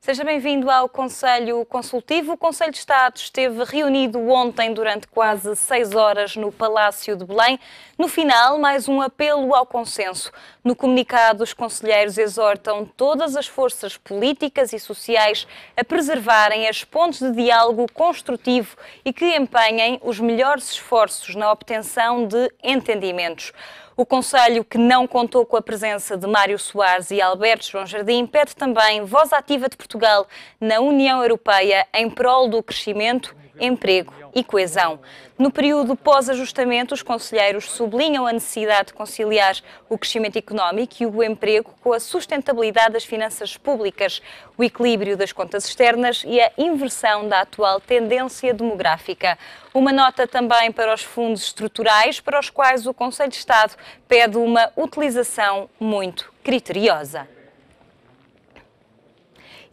Seja bem-vindo ao Conselho Consultivo. O Conselho de Estado esteve reunido ontem durante quase 6 horas no Palácio de Belém. No final, mais um apelo ao consenso. No comunicado, os conselheiros exortam todas as forças políticas e sociais a preservarem as pontes de diálogo construtivo e que empenhem os melhores esforços na obtenção de entendimentos. O Conselho, que não contou com a presença de Mário Soares e Alberto João Jardim, pede também voz ativa de Portugal na União Europeia em prol do crescimento, emprego e coesão. No período pós-ajustamento, os conselheiros sublinham a necessidade de conciliar o crescimento económico e o emprego com a sustentabilidade das finanças públicas, o equilíbrio das contas externas e a inversão da atual tendência demográfica. Uma nota também para os fundos estruturais, para os quais o Conselho de Estado pede uma utilização muito criteriosa.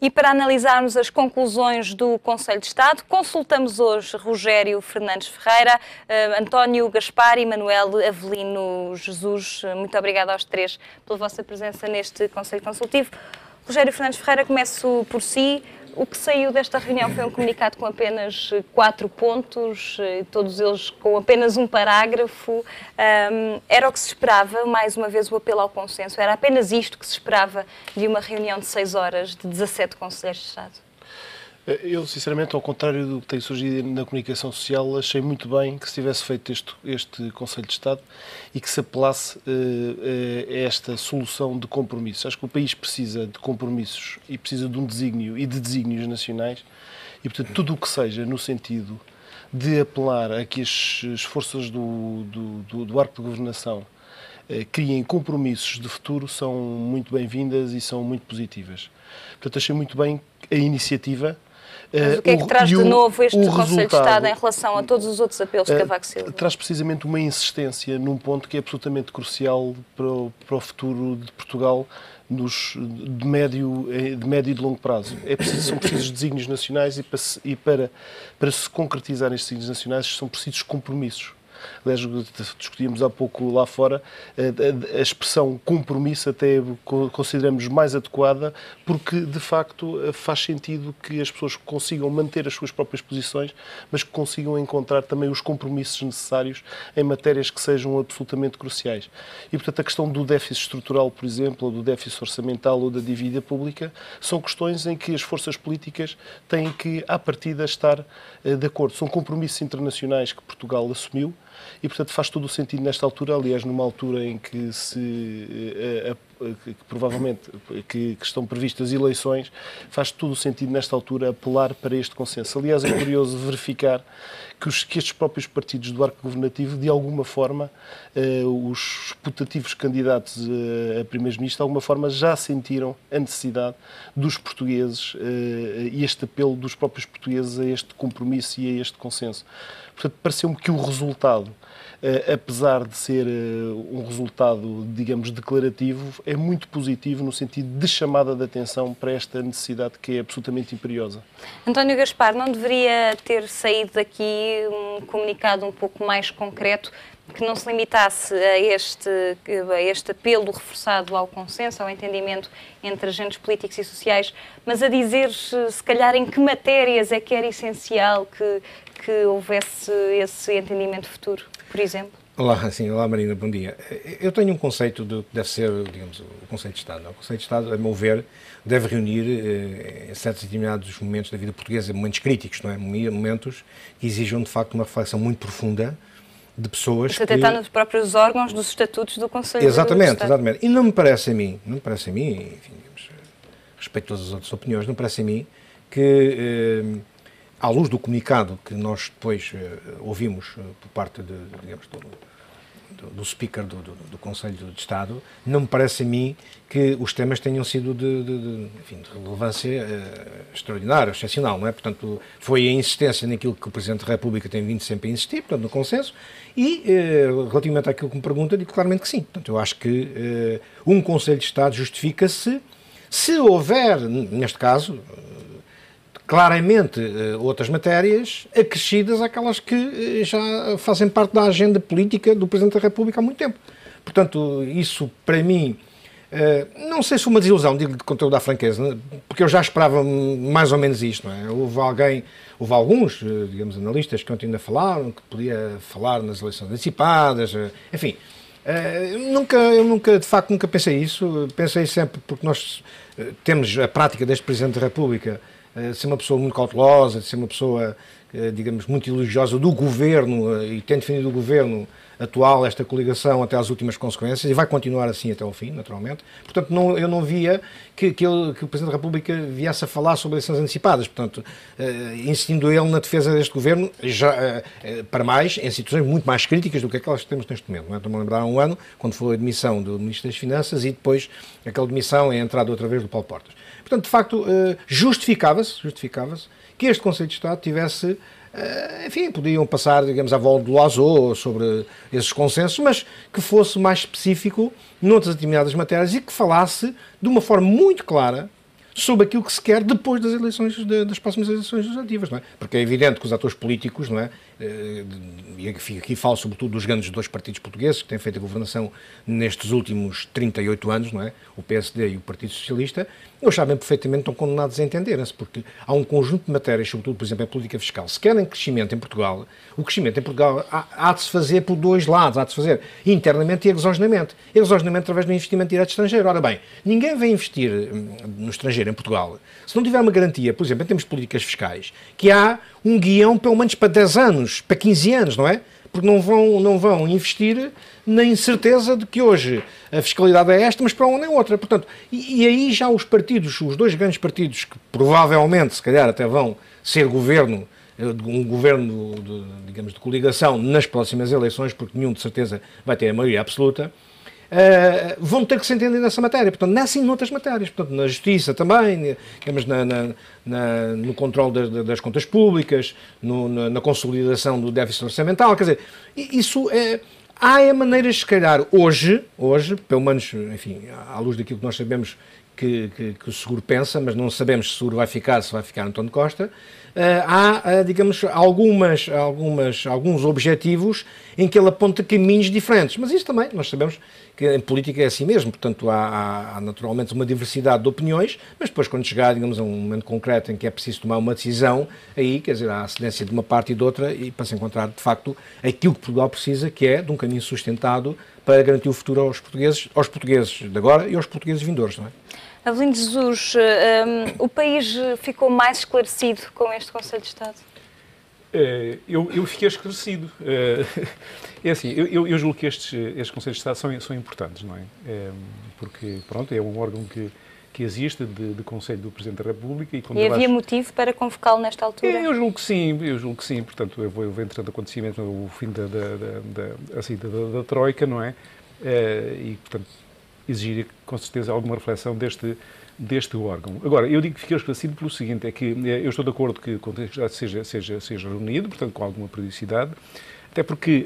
E para analisarmos as conclusões do Conselho de Estado, consultamos hoje Rogério Fernandes Ferreira, António Gaspar e Manuel Avelino Jesus. Muito obrigada aos três pela vossa presença neste Conselho Consultivo. Rogério Fernandes Ferreira, começo por si. O que saiu desta reunião foi um comunicado com apenas 4 pontos, todos eles com apenas um parágrafo. Era o que se esperava, mais uma vez o apelo ao consenso, era apenas isto que se esperava de uma reunião de 6 horas de 17 conselheiros de Estado? Eu, sinceramente, ao contrário do que tem surgido na comunicação social, achei muito bem que se tivesse feito este Conselho de Estado e que se apelasse a esta solução de compromissos. Acho que o país precisa de compromissos e precisa de um desígnio e de desígnios nacionais e, portanto, tudo o que seja no sentido de apelar a que as forças do arco de governação criem compromissos de futuro são muito bem-vindas e são muito positivas. Portanto, achei muito bem a iniciativa. Mas o que é que traz de novo este Conselho de Estado em relação a todos os outros apelos que Cavaco Silva? Traz precisamente uma insistência num ponto que é absolutamente crucial para o futuro de Portugal de médio e de longo prazo. São precisos desígnios nacionais e para se concretizar estes desígnios nacionais são precisos compromissos. Aliás, discutíamos há pouco lá fora, a expressão compromisso até consideramos mais adequada porque, de facto, faz sentido que as pessoas consigam manter as suas próprias posições, mas que consigam encontrar também os compromissos necessários em matérias que sejam absolutamente cruciais. E, portanto, a questão do déficit estrutural, por exemplo, ou do déficit orçamental ou da dívida pública, são questões em que as forças políticas têm que, à partida, estar de acordo. São compromissos internacionais que Portugal assumiu, e, portanto, faz todo o sentido nesta altura, aliás, numa altura em que provavelmente que estão previstas eleições, faz todo o sentido nesta altura apelar para este consenso. Aliás, é curioso verificar que estes próprios partidos do arco governativo, de alguma forma, os putativos candidatos a primeiros-ministros, de alguma forma, já sentiram a necessidade dos portugueses e este apelo dos próprios portugueses a este compromisso e a este consenso. Portanto, pareceu-me que o resultado, apesar de ser um resultado, digamos, declarativo, é muito positivo no sentido de chamada de atenção para esta necessidade que é absolutamente imperiosa. António Gaspar, não deveria ter saído daqui um comunicado um pouco mais concreto que não se limitasse a este apelo reforçado ao consenso, ao entendimento entre agentes políticos e sociais, mas a dizer, se calhar, em que matérias é que era essencial que houvesse esse entendimento futuro, por exemplo? Olá Marina, bom dia. Eu tenho um conceito de que deve ser, digamos, o Conselho de Estado. O Conselho de Estado, a meu ver, deve reunir em certos determinados momentos da vida portuguesa, momentos críticos, não é? Momentos que exijam, de facto, uma reflexão muito profunda de pessoas que... Até está nos próprios órgãos dos estatutos do Conselho de Estado. Exatamente. E não me parece a mim, enfim, digamos, respeito todas as outras opiniões, não me parece a mim que... à luz do comunicado que nós depois ouvimos por parte do speaker do Conselho de Estado, não me parece a mim que os temas tenham sido de relevância extraordinária, excepcional, não é? Portanto, foi a insistência naquilo que o Presidente da República tem vindo sempre a insistir, portanto, no consenso, e relativamente àquilo que me pergunta, digo claramente que sim. Portanto, eu acho que um Conselho de Estado justifica-se se houver, neste caso, claramente outras matérias acrescidas àquelas que já fazem parte da agenda política do Presidente da República há muito tempo. Portanto, isso para mim Não sei se uma desilusão, digo-lhe com toda a franqueza, porque eu já esperava mais ou menos isto, não é? Houve alguns, digamos, analistas que ontem ainda falaram, que podia falar nas eleições antecipadas, enfim. Eu nunca, de facto, nunca pensei isso. Pensei sempre, porque nós temos a prática deste Presidente da República de ser uma pessoa muito cautelosa, de ser uma pessoa, digamos, muito elogiosa do Governo e tem defendido o Governo atual, esta coligação, até às últimas consequências, e vai continuar assim até ao fim, naturalmente. Portanto, eu não via que o Presidente da República viesse a falar sobre eleições antecipadas. Portanto, insistindo ele na defesa deste Governo, já, para mais, em situações muito mais críticas do que aquelas que temos neste momento. Não é? Estou-me a lembrar há um ano, quando foi a demissão do Ministro das Finanças e depois aquela demissão e a entrada outra vez do Paulo Portas. Portanto, de facto, justificava-se que este Conselho de Estado tivesse... enfim, podiam passar, digamos, à volta do Loiseau sobre esses consensos, mas que fosse mais específico noutras determinadas matérias e que falasse de uma forma muito clara sobre aquilo que se quer depois das eleições, das próximas eleições legislativas, não é? Porque é evidente que os atores políticos, não é? E aqui falo sobretudo dos grandes dois partidos portugueses que têm feito a governação nestes últimos 38 anos, não é? O PSD e o Partido Socialista, eles sabem perfeitamente que estão condenados a entenderem-se, porque há um conjunto de matérias, sobretudo, por exemplo, a política fiscal. Se querem crescimento em Portugal, o crescimento em Portugal há de se fazer por dois lados, há de se fazer internamente e exogenamente. Exogenamente através do investimento direto estrangeiro. Ora bem, ninguém vai investir no estrangeiro, em Portugal, se não tiver uma garantia, por exemplo, em termos de políticas fiscais, que há um guião pelo menos para 10 anos, para 15 anos, não é? Porque não vão investir na incerteza de que hoje a fiscalidade é esta, mas para uma nem outra. Portanto, e aí já os partidos, os dois grandes partidos que provavelmente, se calhar, até vão ser governo, um governo, digamos, de coligação nas próximas eleições, porque nenhum de certeza vai ter a maioria absoluta, vão ter que se entender nessa matéria, portanto, nessa e noutras matérias, portanto, na justiça também, digamos, no controle das contas públicas, na consolidação do déficit orçamental, quer dizer, isso há maneiras, se calhar, hoje, pelo menos, enfim, à luz daquilo que nós sabemos que o seguro pensa, mas não sabemos se o seguro vai ficar, se vai ficar António Costa, há, digamos, alguns objetivos em que ele aponta caminhos diferentes. Mas isso também, nós sabemos que em política é assim mesmo, portanto há naturalmente uma diversidade de opiniões, mas depois quando chegar, digamos, a um momento concreto em que é preciso tomar uma decisão, aí, quer dizer, há a cedência de uma parte e de outra e para se encontrar, de facto, aquilo que Portugal precisa, que é de um caminho sustentado para garantir o futuro aos portugueses de agora e aos portugueses vindouros, não é? Avelino de Jesus, o país ficou mais esclarecido com este Conselho de Estado? Eu fiquei esclarecido. É assim, eu julgo que estes Conselhos de Estado são importantes, não é? Porque, pronto, é um órgão que existe de Conselho do Presidente da República. E havia motivo para convocá-lo nesta altura? Eu julgo que sim. Portanto, eu vou entrando acontecimento, o fim da Troika, não é? E, portanto, exigiria com certeza alguma reflexão deste órgão. Agora, eu digo que fiquei esclarecido pelo seguinte, é que eu estou de acordo que o Conselho de Estado seja reunido, portanto, com alguma periodicidade, até porque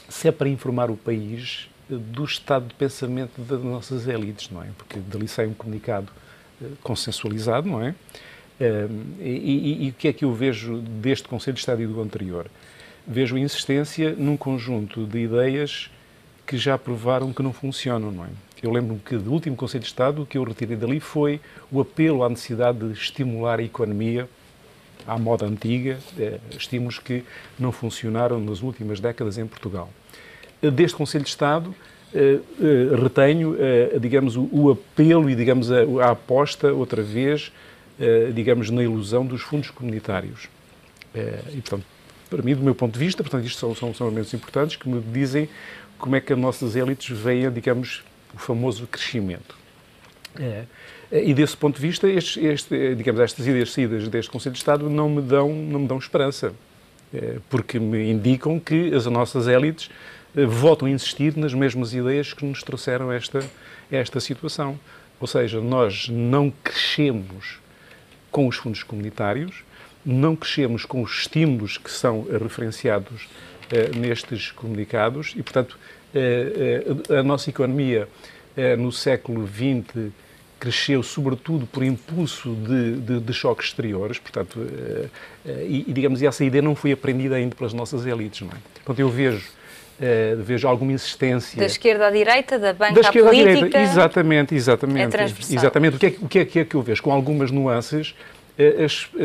se é para informar o país do estado de pensamento das nossas elites, não é? Porque dali sai um comunicado consensualizado, não é? E o que é que eu vejo deste Conselho de Estado e do anterior? Vejo a insistência num conjunto de ideias que já provaram que não funcionam, não é? Eu lembro-me que do último Conselho de Estado o que eu retirei dali foi o apelo à necessidade de estimular a economia à moda antiga, estímulos que não funcionaram nas últimas décadas em Portugal. Deste Conselho de Estado retenho, digamos, o apelo e, digamos, a aposta, outra vez, digamos, na ilusão dos fundos comunitários. E, portanto, para mim, do meu ponto de vista, portanto, isto são elementos importantes que me dizem como é que as nossas élites veem, digamos, o famoso crescimento. E desse ponto de vista, digamos, estas ideias saídas deste Conselho de Estado não me dão esperança, porque me indicam que as nossas élites voltam a insistir nas mesmas ideias que nos trouxeram esta situação. Ou seja, nós não crescemos com os fundos comunitários, não crescemos com os estímulos que são referenciados nestes comunicados e, portanto, a nossa economia no século XX cresceu sobretudo por impulso de choques exteriores, portanto, digamos, essa ideia não foi aprendida ainda pelas nossas elites, não é? Portanto, eu vejo vejo alguma insistência. Da esquerda à direita, da banca Da esquerda à política. à direita, exatamente. É transversal. Exatamente. O que é que eu vejo? Com algumas nuances,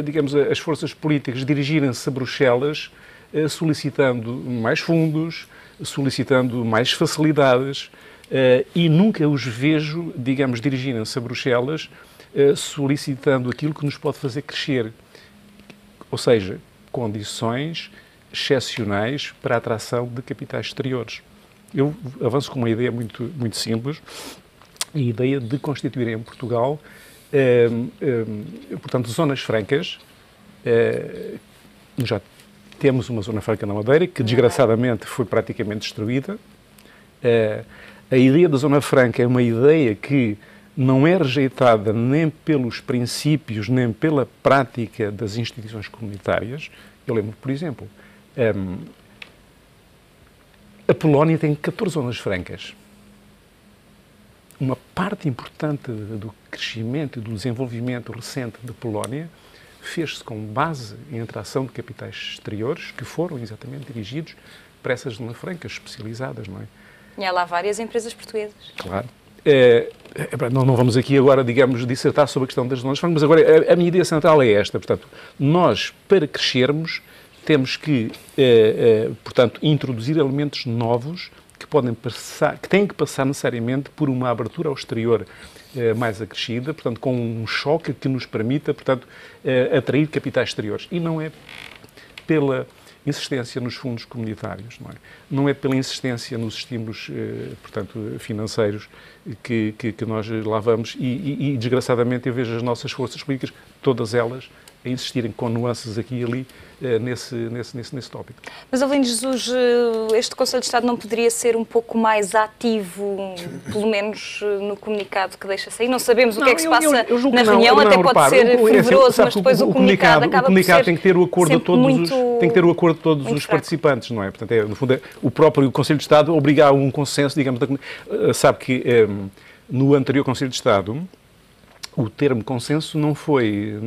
digamos, as forças políticas dirigirem-se a Bruxelas solicitando mais fundos, solicitando mais facilidades, e nunca os vejo, digamos, dirigirem-se a Bruxelas solicitando aquilo que nos pode fazer crescer. Ou seja, condições excepcionais para a atração de capitais exteriores. Eu avanço com uma ideia muito simples, a ideia de constituir em Portugal, portanto, zonas francas. Já temos uma zona franca na Madeira, que desgraçadamente foi praticamente destruída. A ideia da Zona Franca é uma ideia que não é rejeitada nem pelos princípios, nem pela prática das instituições comunitárias. Eu lembro, por exemplo, a Polónia tem 14 zonas francas. Uma parte importante do crescimento e do desenvolvimento recente da Polónia fez-se com base em atração de capitais exteriores que foram exatamente dirigidos para essas zonas francas especializadas, não é? E há lá várias empresas portuguesas. Claro. Não vamos aqui agora, digamos, dissertar sobre a questão das zonas francas, mas agora a minha ideia central é esta. Portanto, nós, para crescermos, temos que, portanto, introduzir elementos novos que têm que passar necessariamente por uma abertura ao exterior mais acrescida, portanto, com um choque que nos permita, portanto, atrair capitais exteriores. E não é pela insistência nos fundos comunitários, não é? Não é pela insistência nos estímulos, portanto, financeiros que nós lá vamos e, desgraçadamente, eu vejo as nossas forças políticas, todas elas, a insistirem com nuances aqui e ali nesse tópico. Mas, Avelino Jesus, este Conselho de Estado não poderia ser um pouco mais ativo, pelo menos no comunicado que deixa sair? Não sabemos o que é que se passa na reunião, até pode ser fervoroso, mas depois o comunicado acaba por ser tem que ter o acordo de todos tem que ter o acordo de todos os participantes, não é? Portanto, no fundo, o próprio Conselho de Estado obriga a um consenso, digamos, sabe que no anterior Conselho de Estado o termo consenso não foi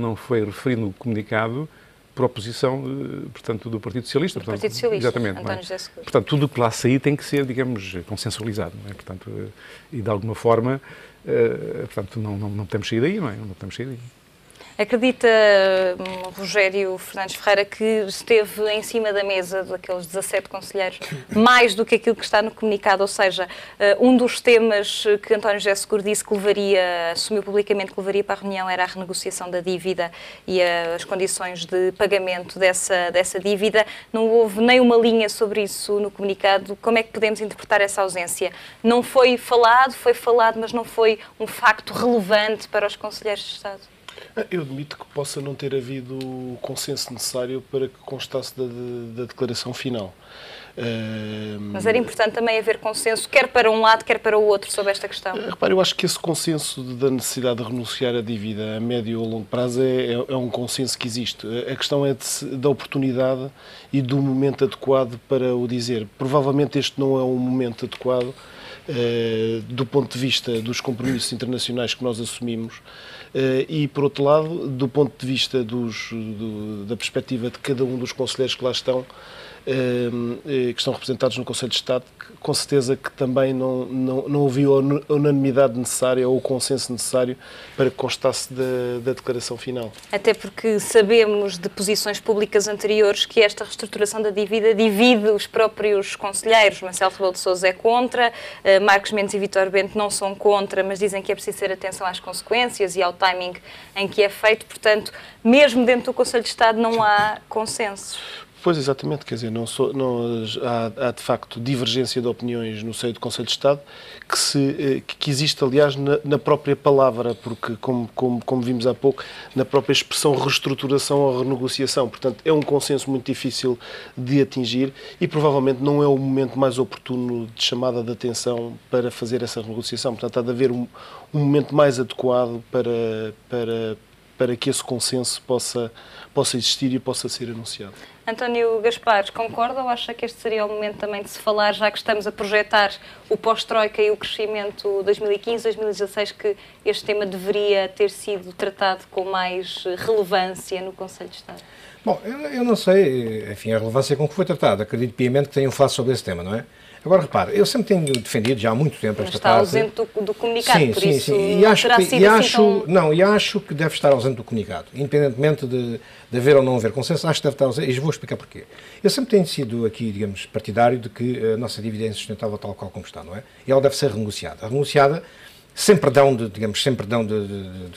referido no comunicado por oposição, portanto, do Partido Socialista. Do Partido Socialista, exatamente, António José Seguro. Portanto, tudo o que lá sair tem que ser, digamos, consensualizado, não é? Portanto, e de alguma forma, portanto, não podemos sair daí, não é? Não podemos sair daí. Acredita, Rogério Fernandes Ferreira, que esteve em cima da mesa daqueles 17 conselheiros mais do que aquilo que está no comunicado? Ou seja, um dos temas que António José Seguro disse que assumiu publicamente que levaria para a reunião era a renegociação da dívida e as condições de pagamento dessa dívida. Não houve nem uma linha sobre isso no comunicado. Como é que podemos interpretar essa ausência? Não foi falado, mas não foi um facto relevante para os conselheiros de Estado? Eu admito que possa não ter havido o consenso necessário para que constasse da declaração final. Mas era importante também haver consenso, quer para um lado, quer para o outro, sobre esta questão. Repare, eu acho que esse consenso da necessidade de renunciar à dívida a médio ou longo prazo é um consenso que existe. A questão é da oportunidade e do momento adequado para o dizer. Provavelmente este não é um momento adequado do ponto de vista dos compromissos internacionais que nós assumimos. E, por outro lado, do ponto de vista da perspectiva de cada um dos conselheiros que lá estão, que estão representados no Conselho de Estado, com certeza que também não havia a unanimidade necessária ou o consenso necessário para que constasse da declaração final. Até porque sabemos de posições públicas anteriores que esta reestruturação da dívida divide os próprios conselheiros. Marcelo Rebelo de Sousa é contra, Marcos Mendes e Vítor Bento não são contra, mas dizem que é preciso ter atenção às consequências e ao timing em que é feito. Portanto, mesmo dentro do Conselho de Estado não há consenso. Pois, exatamente, quer dizer, há de facto divergência de opiniões no seio do Conselho de Estado, que existe, aliás, na própria palavra, porque, como vimos há pouco, na própria expressão reestruturação ou renegociação. Portanto, é um consenso muito difícil de atingir e provavelmente não é o momento mais oportuno de chamada de atenção para fazer essa renegociação. Portanto, há de haver um momento mais adequado para para que esse consenso possa existir e possa ser anunciado. António Gaspar, concorda ou acha que este seria o momento também de se falar, já que estamos a projetar o pós-Troika e o crescimento 2015-2016, que este tema deveria ter sido tratado com mais relevância no Conselho de Estado? Bom, eu não sei, enfim, a relevância com que foi tratado. Acredito piamente que tenham falado sobre esse tema, não é? Agora, repare, eu sempre tenho defendido já há muito tempo esta parte... Está ausente do comunicado, sim, por sim, isso sim. não terá sido assim tão... Não, e acho que deve estar ausente do comunicado, independentemente de haver ou não haver consenso, acho que deve estar ausente, e vou explicar porquê. Eu sempre tenho sido aqui, digamos, partidário de que a nossa dívida é insustentável tal qual como está, não é? E ela deve ser renegociada. Renegociada sem perdão de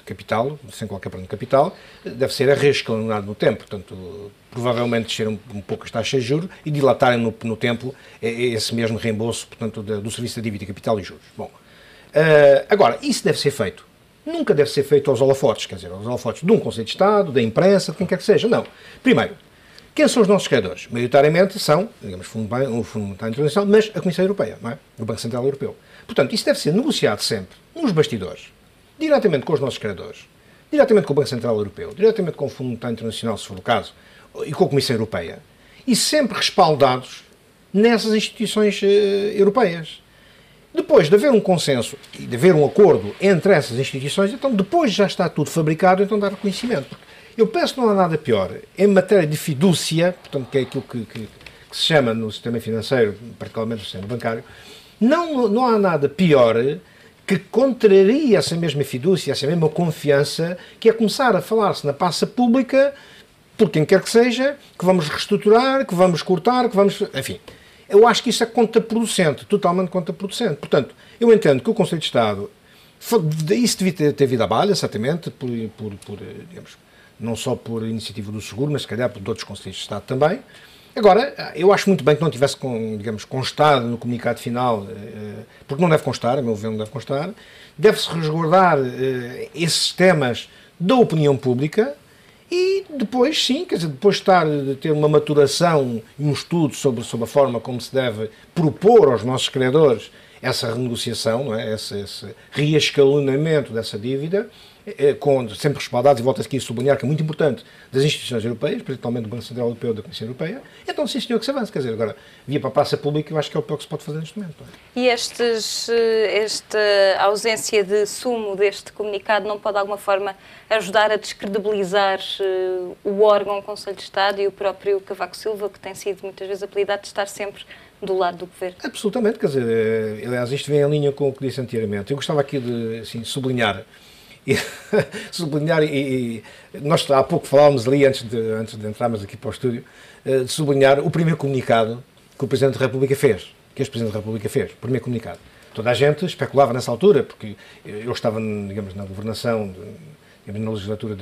capital, sem qualquer perdão de capital, deve ser reescalonado no tempo, portanto, provavelmente descer um pouco as taxas de juros e dilatarem no tempo esse mesmo reembolso, portanto, do serviço de dívida, capital e juros. Bom, agora, isso deve ser feito. Nunca deve ser feito aos holofotes, quer dizer, aos holofotes de um Conselho de Estado, da imprensa, de quem quer que seja, não. Primeiro, quem são os nossos credores? Maioritariamente são, digamos, o Fundo Monetário Internacional, mas a Comissão Europeia, não é? O Banco Central Europeu. Portanto, isso deve ser negociado sempre, nos bastidores, diretamente com os nossos credores, diretamente com o Banco Central Europeu, diretamente com o Fundo Monetário Internacional, se for o caso, e com a Comissão Europeia, e sempre respaldados nessas instituições europeias. Depois de haver um consenso e de haver um acordo entre essas instituições, então depois já está tudo fabricado, então dá reconhecimento. Eu penso que não há nada pior em matéria de fidúcia, portanto, que é aquilo que se chama no sistema financeiro, particularmente no sistema bancário, não há nada pior que contraria essa mesma fidúcia, essa mesma confiança, que é começar a falar-se na praça pública, por quem quer que seja, que vamos reestruturar, que vamos cortar, que vamos... Enfim, eu acho que isso é contraproducente, totalmente contraproducente. Portanto, eu entendo que o Conselho de Estado, isso devia ter vindo à balha, certamente, digamos, não só por iniciativa do Seguro, mas se calhar por outros Conselhos de Estado também. Agora, eu acho muito bem que não tivesse, digamos, constado no comunicado final, porque não deve constar, a meu ver não deve constar, deve-se resguardar esses temas da opinião pública e depois, sim, quer dizer, depois de ter uma maturação e um estudo sobre a forma como se deve propor aos nossos credores essa renegociação, não é? esse reescalonamento dessa dívida, sempre respaldados, e volto aqui a sublinhar que é muito importante, das instituições europeias, principalmente do Banco Central Europeu e da Comissão Europeia, então sim senhor que se avance, quer dizer, agora, via para a praça pública, eu acho que é o pior que se pode fazer neste momento. E esta ausência de sumo deste comunicado não pode de alguma forma ajudar a descredibilizar o órgão, o Conselho de Estado e o próprio Cavaco Silva, que tem sido muitas vezes apelidado de estar sempre do lado do governo? Absolutamente, quer dizer, aliás, isto vem em linha com o que disse anteriormente. Eu gostava aqui de assim, sublinhar e nós há pouco falávamos ali, antes de entrarmos aqui para o estúdio, de sublinhar o primeiro comunicado que o Presidente da República fez, o primeiro comunicado. Toda a gente especulava nessa altura, porque eu estava, digamos, na governação, na legislatura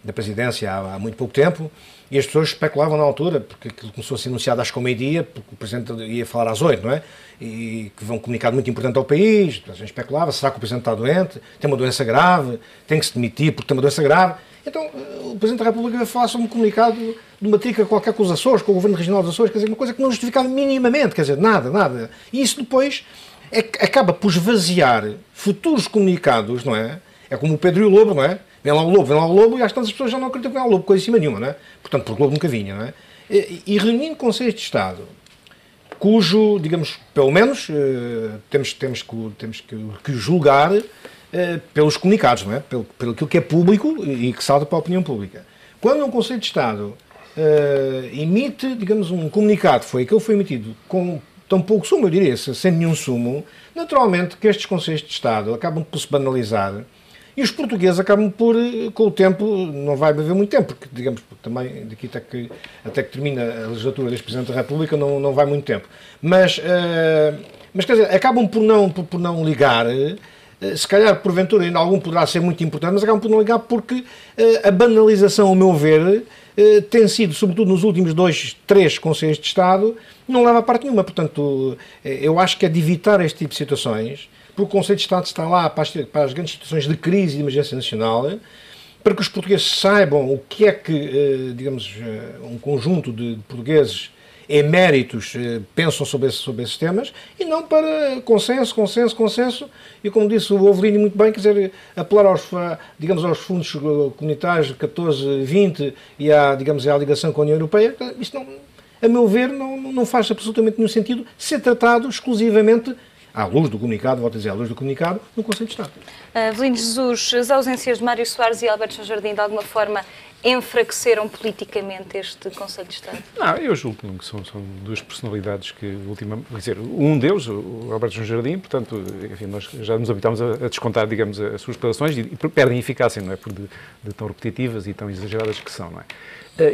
da presidência há muito pouco tempo, e as pessoas especulavam na altura, porque aquilo começou a ser anunciado às 13h, porque o Presidente ia falar às 8h, não é? E que foi um comunicado muito importante ao país, a gente especulava, será que o Presidente está doente, tem uma doença grave, tem que se demitir porque tem uma doença grave. Então, o Presidente da República vai falar sobre um comunicado de uma trica qualquer com os Açores, com o Governo Regional dos Açores, quer dizer, uma coisa que não justificava minimamente, quer dizer, nada. E isso depois acaba por esvaziar futuros comunicados, não é? É como o Pedro e o Lobo, não é? Vem lá o Lobo, e às tantas pessoas já não acreditam que vem lá o Lobo, coisa em cima nenhuma, não é? Portanto, porque o Lobo nunca vinha, não é? E reunindo conselhos de Estado, cujo, digamos, pelo menos, temos que julgar pelos comunicados, não é? Pelo aquilo que é público e que salta para a opinião pública. Quando um Conselho de Estado emite, digamos, um comunicado, aquele foi emitido com tão pouco sumo, eu diria, sem nenhum sumo, naturalmente que estes Conselhos de Estado acabam por se banalizar. E os portugueses acabam por, com o tempo, não vai haver muito tempo, porque, digamos, também daqui até que termina a legislatura deste Presidente da República não vai muito tempo. Mas quer dizer, acabam por não ligar, se calhar, porventura, ainda algum poderá ser muito importante, mas acabam por não ligar porque a banalização, ao meu ver, tem sido, sobretudo nos últimos 2-3 Conselhos de Estado, não leva a parte nenhuma. Portanto, eu acho que é de evitar este tipo de situações, porque o Conselho de Estado está lá para as grandes situações de crise e de emergência nacional, para que os portugueses saibam o que é que, digamos, um conjunto de portugueses eméritos pensam sobre esses temas, e não para consenso, e como disse o Avelino muito bem, quer dizer, apelar aos fundos comunitários 14, 20 e à ligação com a União Europeia. Isto, não, a meu ver, não faz absolutamente nenhum sentido ser tratado exclusivamente à luz do comunicado, volto a dizer, à luz do comunicado, no Conselho de Estado. Avelino Jesus, as ausências de Mário Soares e Alberto João Jardim, de alguma forma, enfraqueceram politicamente este Conselho de Estado? Não, eu julgo que são duas personalidades que, quer dizer, um deles, o Alberto João Jardim, portanto, enfim, nós já nos habituámos a descontar, digamos, as suas declarações e perdem eficácia, não é? Por de tão repetitivas e tão exageradas que são, não é?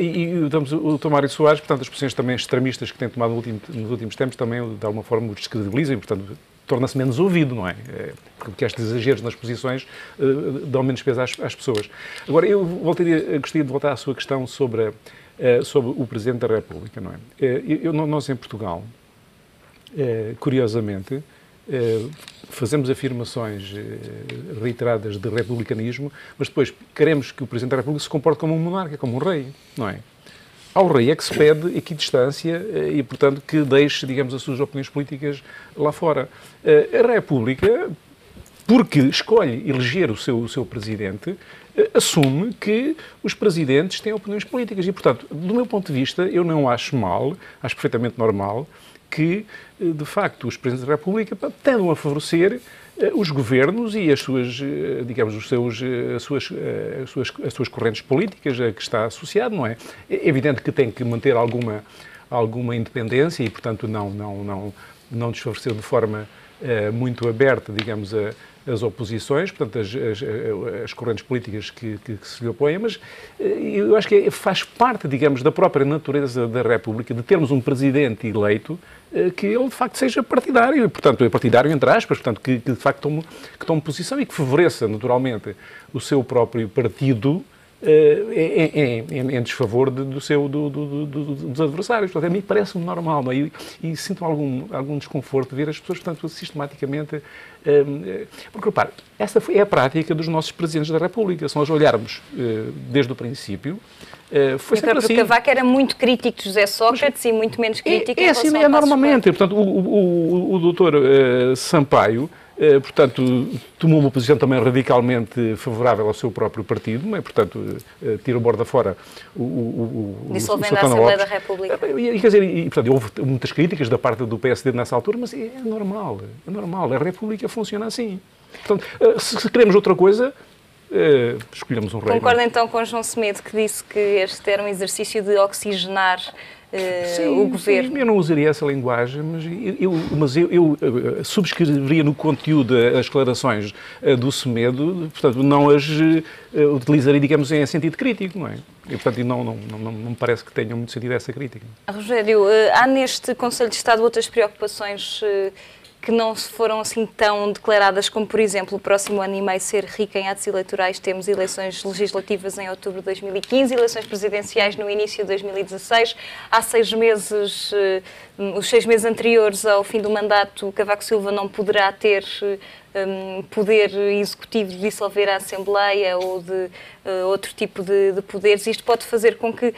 E o Dr. Mário Soares, portanto, as posições também extremistas que tem tomado nos últimos tempos também, de alguma forma, o descredibilizam e, portanto, torna-se menos ouvido, não é? Porque estes exageros nas posições dão menos peso às pessoas. Agora, eu gostaria de voltar à sua questão sobre o Presidente da República, não é? Nós, em Portugal, curiosamente, fazemos afirmações reiteradas de republicanismo, mas depois queremos que o Presidente da República se comporte como um monarca, como um rei, não é? Ao rei é que se pede equidistância e, portanto, que deixe, digamos, as suas opiniões políticas lá fora. A República, porque escolhe eleger o seu presidente, assume que os presidentes têm opiniões políticas e, portanto, do meu ponto de vista, eu não acho mal, acho perfeitamente normal que, de facto, os presidentes da República tendam a favorecer os governos e as suas, digamos, as suas correntes políticas a que está associado, não é? É evidente que tem que manter alguma independência e, portanto, não desfavorecer de forma muito aberta, digamos, as oposições, portanto, as correntes políticas que se lhe opõem, mas eu acho que faz parte, digamos, da própria natureza da República de termos um presidente eleito que ele, de facto, seja partidário, portanto, é partidário entre aspas, portanto, que de facto tome posição e que favoreça, naturalmente, o seu próprio partido em desfavor dos adversários. Portanto, a mim parece-me normal, não é? E sinto algum desconforto ver as pessoas, portanto, sistematicamente... Porque, repare, essa é a prática dos nossos presidentes da República. Se nós olharmos desde o princípio, foi sempre assim. Cavaco era muito crítico de José Sócrates e muito menos crítico em assim, relação a normalmente. Portanto, o doutor Sampaio, portanto, tomou uma posição também radicalmente favorável ao seu próprio partido, não é? Portanto, tira o borda fora dissolvendo a Assembleia da República. Quer dizer, portanto, houve muitas críticas da parte do PSD nessa altura, mas é normal. A República funciona assim. Portanto, se queremos outra coisa, escolhemos um rei. Concorda então com João Semedo, que disse que este era um exercício de oxigenar o governo? Sim, eu não usaria essa linguagem, mas eu subscreveria no conteúdo as declarações do Semedo, portanto, não as utilizaria, digamos, em sentido crítico, não é? E, portanto, não me parece que tenha muito sentido essa crítica. Rogério, há neste Conselho de Estado outras preocupações que não foram assim tão declaradas como, por exemplo, o próximo ano e meio ser rico em atos eleitorais. Temos eleições legislativas em outubro de 2015, eleições presidenciais no início de 2016. Há 6 meses, os 6 meses anteriores ao fim do mandato, Cavaco Silva não poderá ter poder executivo de dissolver a Assembleia ou de outro tipo de poderes. Isto pode fazer com que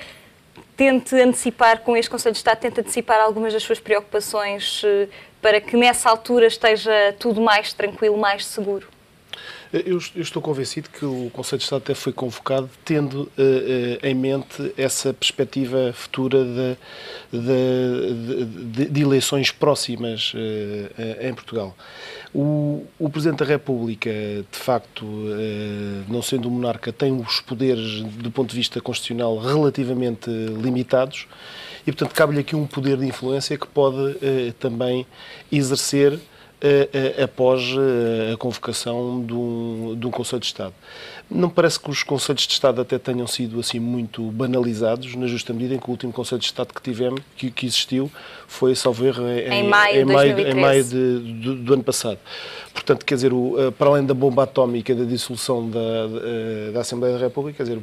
tente antecipar, com este Conselho de Estado, tente antecipar algumas das suas preocupações para que nessa altura esteja tudo mais tranquilo, mais seguro? Eu estou convencido que o Conselho de Estado até foi convocado tendo em mente essa perspectiva futura de eleições próximas em Portugal. O Presidente da República, de facto, não sendo um monarca, tem os poderes, do ponto de vista constitucional, relativamente limitados e, portanto, cabe-lhe aqui um poder de influência que pode também exercer após a convocação de um Conselho de Estado. Não me parece que os Conselhos de Estado até tenham sido assim muito banalizados, na justa medida em que o último Conselho de Estado que tivemos, que existiu, foi, salvo erro, em maio do ano passado. Portanto, quer dizer, para além da bomba atómica da dissolução da Assembleia da República, quer dizer,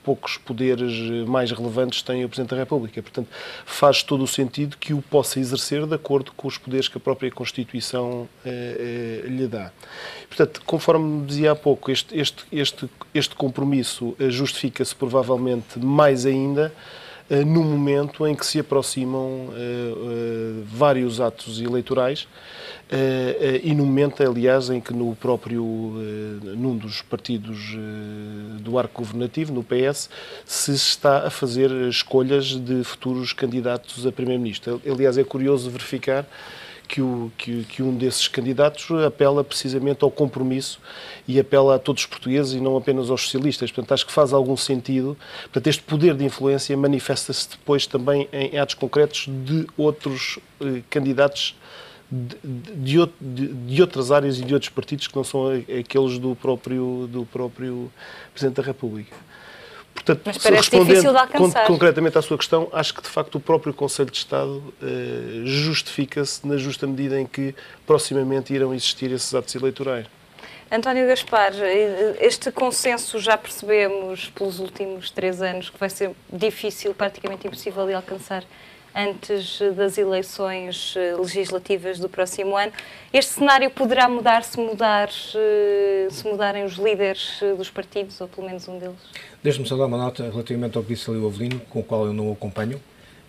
poucos poderes mais relevantes tem o Presidente da República. Portanto, faz todo o sentido que o possa exercer de acordo com os poderes que a própria Constituição lhe dá. Portanto, conforme dizia há pouco, este compromisso justifica-se provavelmente mais ainda no momento em que se aproximam vários atos eleitorais e no momento, aliás, em que num dos partidos do arco governativo, no PS, se está a fazer escolhas de futuros candidatos a Primeiro-Ministro. Aliás, é curioso verificar que um desses candidatos apela precisamente ao compromisso e apela a todos os portugueses e não apenas aos socialistas. Portanto, acho que faz algum sentido. Portanto, este poder de influência manifesta-se depois também em atos concretos de outros candidatos de outras áreas e de outros partidos que não são aqueles do próprio Presidente da República. Portanto, mas parece difícil de alcançar. Concretamente à sua questão, acho que de facto o próprio Conselho de Estado justifica-se na justa medida em que proximamente irão existir esses atos eleitorais. António Gaspar, este consenso já percebemos pelos últimos 3 anos que vai ser difícil, praticamente impossível de alcançar antes das eleições legislativas do próximo ano. Este cenário poderá mudar se mudarem os líderes dos partidos, ou pelo menos um deles? Deixe-me só dar uma nota relativamente ao que disse ali o Avelino, com o qual eu não o acompanho,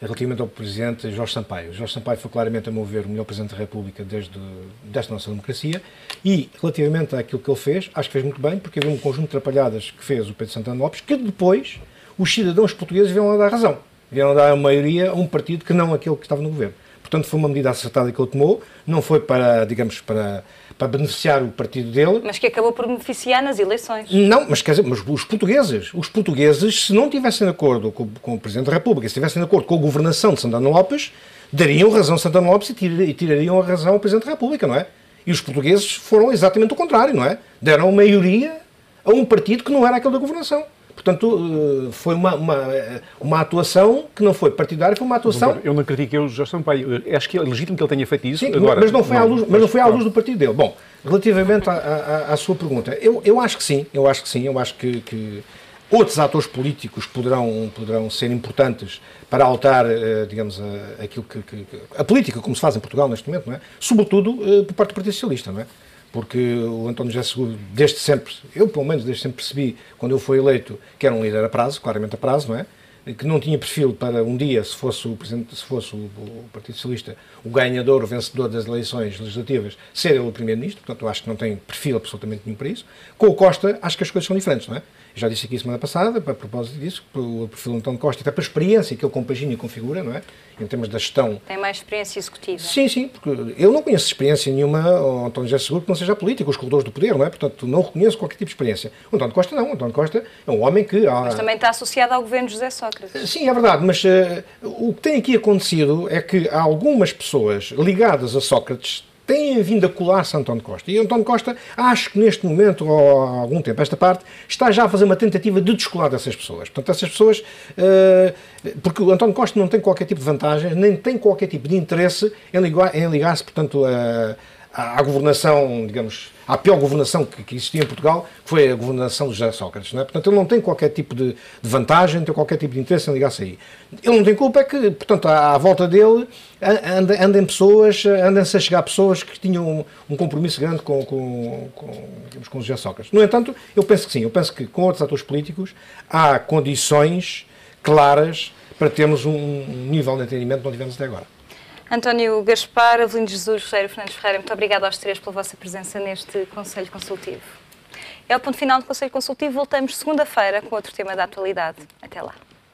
relativamente ao Presidente Jorge Sampaio. Jorge Sampaio foi claramente, a meu ver, o melhor Presidente da República desta nossa democracia e, relativamente àquilo que ele fez, acho que fez muito bem, porque havia um conjunto de atrapalhadas que fez o Pedro Santana Lopes, que depois os cidadãos portugueses vieram a dar razão. Vieram dar a maioria a um partido que não aquele que estava no governo. Portanto, foi uma medida acertada que ele tomou, não foi para, digamos, para beneficiar o partido dele. Mas que acabou por beneficiar nas eleições. Não, mas quer dizer, mas os portugueses, se não estivessem de acordo com o Presidente da República, se estivessem de acordo com a governação de Santana Lopes, dariam razão a Santana Lopes e tirariam a razão ao Presidente da República, não é? E os portugueses foram exatamente o contrário, não é? Deram maioria a um partido que não era aquele da governação. Portanto, foi uma atuação que não foi partidária, foi uma atuação... Eu não critiquei o Jorge Sampaio. Acho que é legítimo que ele tenha feito isso. Sim, agora, mas não foi à luz do partido dele. Bom, relativamente à sua pergunta, eu acho que sim. Eu acho que outros atores políticos poderão ser importantes para alterar, digamos, aquilo a política como se faz em Portugal neste momento, não é? Sobretudo por parte do Partido Socialista, não é? Porque o António José Seguro, desde sempre, eu pelo menos desde sempre percebi, quando eu fui eleito, que era um líder a prazo, claramente a prazo, não é? Que não tinha perfil para um dia, se fosse o Partido Socialista, o ganhador, o vencedor das eleições legislativas, ser ele o Primeiro-Ministro. Portanto, eu acho que não tem perfil absolutamente nenhum para isso. Com o Costa, acho que as coisas são diferentes, não é? Eu já disse aqui semana passada, a propósito disso, o perfil do António Costa, até para a experiência que ele compagina e configura, não é? Em termos da gestão. Tem mais experiência executiva. Sim, porque eu não conheço experiência nenhuma ao António José Seguro que não seja político, os corredores do poder, não é? Portanto, não reconheço qualquer tipo de experiência. O António Costa não. O António Costa é um homem que... Mas também está associado ao governo de José Sócrates. Sim, é verdade, mas o que tem aqui acontecido é que há algumas pessoas ligadas a Sócrates têm vindo a colar-se a António Costa. E António Costa, acho que neste momento, ou há algum tempo, esta parte, está já a fazer uma tentativa de descolar dessas pessoas. Portanto, essas pessoas... porque o António Costa não tem qualquer tipo de vantagem, nem tem qualquer tipo de interesse em ligar-se, portanto, à governação, digamos, à pior governação que existia em Portugal, que foi a governação de José Sócrates, não é? Portanto, ele não tem qualquer tipo de vantagem, não tem qualquer tipo de interesse em ligar-se aí. Ele não tem culpa, é que, portanto, à volta dele andam-se a chegar pessoas que tinham um compromisso grande com José Sócrates. No entanto, eu penso que sim, eu penso que com outros atores políticos há condições claras para termos um nível de entendimento que não tivemos até agora. António Gaspar, Avelino Jesus, Rogério Fernandes Ferreira, muito obrigada aos três pela vossa presença neste Conselho Consultivo. É o ponto final do Conselho Consultivo. Voltamos segunda-feira com outro tema da atualidade. Até lá.